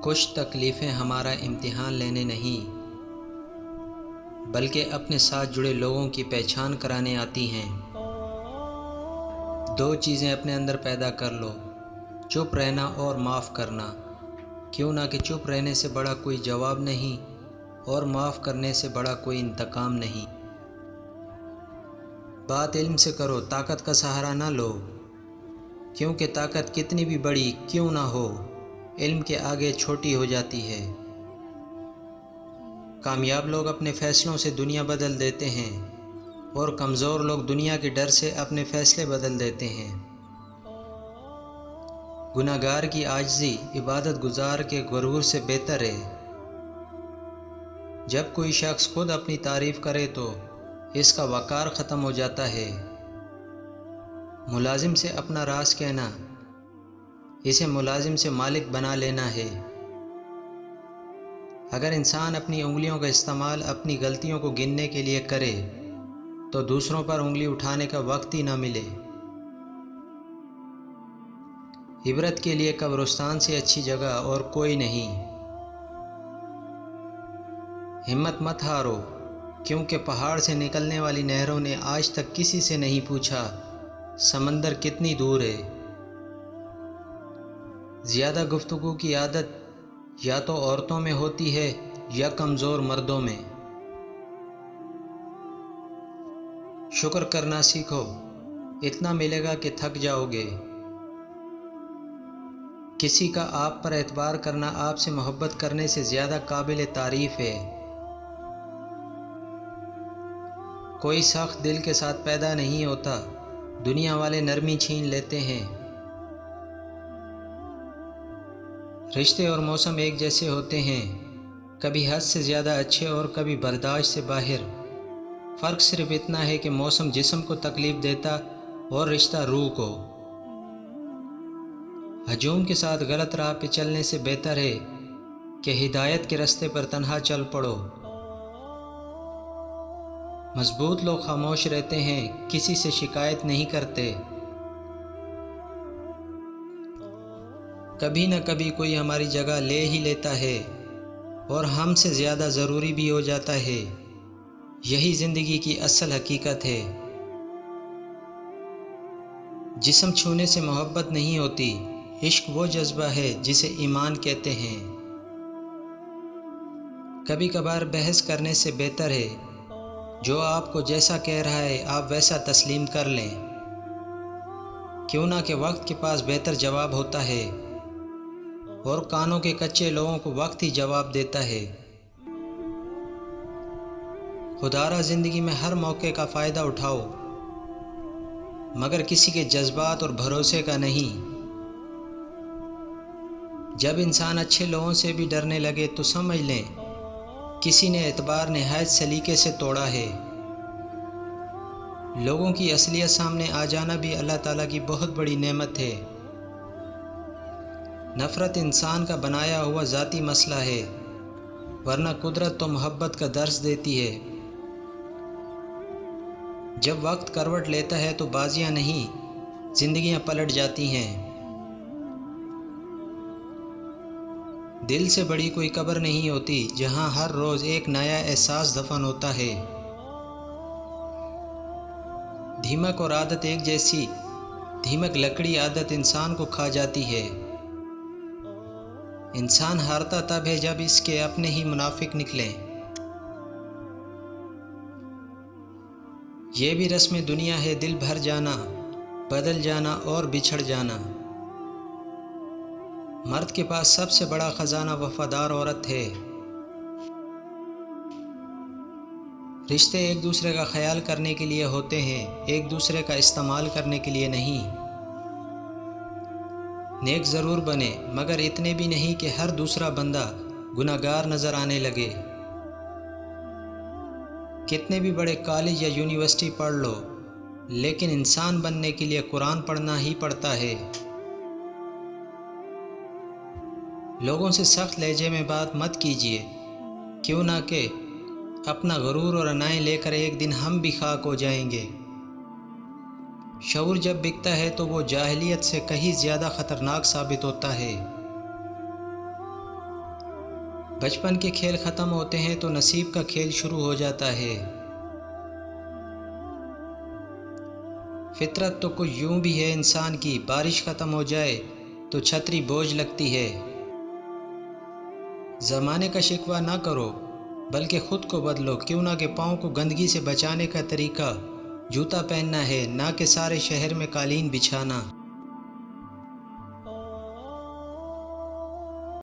کچھ تکلیفیں ہمارا امتحان لینے نہیں بلکہ اپنے ساتھ جڑے لوگوں کی پہچان کرانے آتی ہیں۔ دو چیزیں اپنے اندر پیدا کر لو، چپ رہنا اور معاف کرنا، کیوں نہ کہ چپ رہنے سے بڑا کوئی جواب نہیں اور معاف کرنے سے بڑا کوئی انتقام نہیں۔ بات علم سے کرو، طاقت کا سہارا نہ لو، کیونکہ طاقت کتنی بھی بڑی کیوں نہ ہو علم کے آگے چھوٹی ہو جاتی ہے۔ کامیاب لوگ اپنے فیصلوں سے دنیا بدل دیتے ہیں اور کمزور لوگ دنیا کے ڈر سے اپنے فیصلے بدل دیتے ہیں۔ گناہ گار کی عاجزی عبادت گزار کے غرور سے بہتر ہے۔ جب کوئی شخص خود اپنی تعریف کرے تو اس کا وقار ختم ہو جاتا ہے۔ ملازم سے اپنا راز کہنا اسے ملازم سے مالک بنا لینا ہے۔ اگر انسان اپنی انگلیوں کا استعمال اپنی غلطیوں کو گننے کے لیے کرے تو دوسروں پر انگلی اٹھانے کا وقت ہی نہ ملے۔ عبرت کے لیے قبرستان سے اچھی جگہ اور کوئی نہیں۔ ہمت مت ہارو، کیونکہ پہاڑ سے نکلنے والی نہروں نے آج تک کسی سے نہیں پوچھا سمندر کتنی دور ہے۔ زیادہ گفتگو کی عادت یا تو عورتوں میں ہوتی ہے یا کمزور مردوں میں۔ شکر کرنا سیکھو، اتنا ملے گا کہ تھک جاؤ گے۔ کسی کا آپ پر اعتبار کرنا آپ سے محبت کرنے سے زیادہ قابل تعریف ہے۔ کوئی سخت دل کے ساتھ پیدا نہیں ہوتا، دنیا والے نرمی چھین لیتے ہیں۔ رشتے اور موسم ایک جیسے ہوتے ہیں، کبھی حد سے زیادہ اچھے اور کبھی برداشت سے باہر۔ فرق صرف اتنا ہے کہ موسم جسم کو تکلیف دیتا اور رشتہ روح کو۔ ہجوم کے ساتھ غلط راہ پہ چلنے سے بہتر ہے کہ ہدایت کے راستے پر تنہا چل پڑو۔ مضبوط لوگ خاموش رہتے ہیں، کسی سے شکایت نہیں کرتے۔ کبھی نہ کبھی کوئی ہماری جگہ لے ہی لیتا ہے اور ہم سے زیادہ ضروری بھی ہو جاتا ہے۔ یہی زندگی کی اصل حقیقت ہے۔ جسم چھونے سے محبت نہیں ہوتی، عشق وہ جذبہ ہے جسے ایمان کہتے ہیں۔ کبھی کبھار بحث کرنے سے بہتر ہے جو آپ کو جیسا کہہ رہا ہے آپ ویسا تسلیم کر لیں، کیوں نہ کہ وقت کے پاس بہتر جواب ہوتا ہے اور کانوں کے کچے لوگوں کو وقت ہی جواب دیتا ہے۔ خدارا زندگی میں ہر موقع کا فائدہ اٹھاؤ، مگر کسی کے جذبات اور بھروسے کا نہیں۔ جب انسان اچھے لوگوں سے بھی ڈرنے لگے تو سمجھ لیں کسی نے اعتبار نہایت سلیقے سے توڑا ہے۔ لوگوں کی اصلیت سامنے آ جانا بھی اللہ تعالیٰ کی بہت بڑی نعمت ہے۔ نفرت انسان کا بنایا ہوا ذاتی مسئلہ ہے، ورنہ قدرت تو محبت کا درس دیتی ہے۔ جب وقت کروٹ لیتا ہے تو بازیاں نہیں زندگیاں پلٹ جاتی ہیں۔ دل سے بڑی کوئی قبر نہیں ہوتی جہاں ہر روز ایک نیا احساس دفن ہوتا ہے۔ دھیمک اور عادت ایک جیسی، دھیمک لکڑی عادت انسان کو کھا جاتی ہے۔ انسان ہارتا تب ہے جب اس کے اپنے ہی منافق نکلیں۔ یہ بھی رسم دنیا ہے، دل بھر جانا، بدل جانا اور بچھڑ جانا۔ مرد کے پاس سب سے بڑا خزانہ وفادار عورت ہے۔ رشتے ایک دوسرے کا خیال کرنے کے لیے ہوتے ہیں، ایک دوسرے کا استعمال کرنے کے لیے نہیں۔ نیک ضرور بنے مگر اتنے بھی نہیں کہ ہر دوسرا بندہ گناہ گار نظر آنے لگے۔ کتنے بھی بڑے کالج یا یونیورسٹی پڑھ لو، لیکن انسان بننے کے لیے قرآن پڑھنا ہی پڑتا ہے۔ لوگوں سے سخت لہجے میں بات مت کیجیے، کیوں نہ کہ اپنا غرور اور انائیں لے کر ایک دن ہم بھی خاک ہو جائیں گے۔ شعور جب بکتا ہے تو وہ جاہلیت سے کہیں زیادہ خطرناک ثابت ہوتا ہے۔ بچپن کے کھیل ختم ہوتے ہیں تو نصیب کا کھیل شروع ہو جاتا ہے۔ فطرت تو کچھ یوں بھی ہے انسان کی، بارش ختم ہو جائے تو چھتری بوجھ لگتی ہے۔ زمانے کا شکوہ نہ کرو بلکہ خود کو بدلو، کیوں نہ کہ پاؤں کو گندگی سے بچانے کا طریقہ جوتا پہننا ہے، نہ کہ سارے شہر میں قالین بچھانا۔